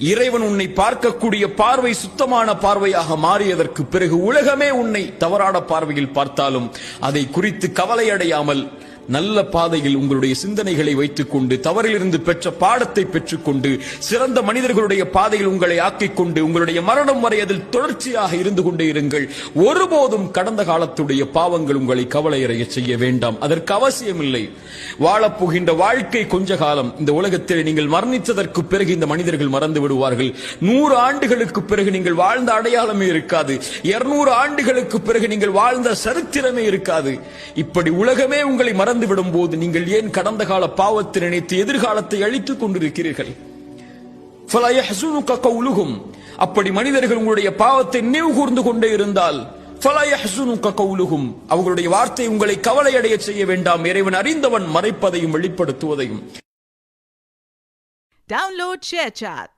இறைவன் உன்னை பார்க்கக்கூடிய பார்வை சுத்தமான பார்வையாக மாறியதற்கு பிறகு உலகமே உன்னை தவறான பார்வையில் பார்த்தாலும் அதை குறித்து கவலையடையாமல் நல்ல பாதையில் உங்களுடைய சிந்தனைகளை வைத்துக் கொண்டு தவறிலிருந்து பெற்ற பாடத்தை பெற்றுக்கொண்டு சிறந்த மனிதர்களுடைய பாதையில் உங்களை ஆக்கிக் கொண்டு உங்களுடைய மரணம் வரை அதில் தொடர்ச்சியாக இருந்து கொண்டே இருங்கள். ஒருபோதும் கடந்த காலத்துடைய பாவங்கள் உங்களை கவலையடைய செய்ய வேண்டாம். அதற்கு அவசியமில்லை. வாழப்போகின்ற வாழ்க்கை கொஞ்ச காலம். இந்த உலகத்தில் நீங்கள் மரணித்ததற்கு பிறகு இந்த மனிதர்கள் மறந்து விடுவார்கள். 100 ஆண்டுகளுக்கு பிறகு நீங்கள் வாழ்ந்த அடையாளமே இருக்காது. 200 ஆண்டுகளுக்கு பிறகு நீங்கள் வாழ்ந்த சரித்திரமே இருக்காது. இப்படி உலகமே உங்களை மறந்து விடும் போது நீங்கள் ஏன் கடந்த கால பாவத்தை நினைத்து எதிர்காலத்தை அழித்துக் கொண்டிருக்கிறீர்கள்? அப்படி மனிதர்கள் உங்களுடைய பாவத்தை நினைவு கூர்ந்து கொண்டே இருந்தால் அவர்களுடைய வார்த்தை உங்களை கவலையடைய செய்ய வேண்டாம். இறைவன் அறிந்தவன் மறைப்பதையும் வெளிப்படுத்துவதையும். Download ShareChat.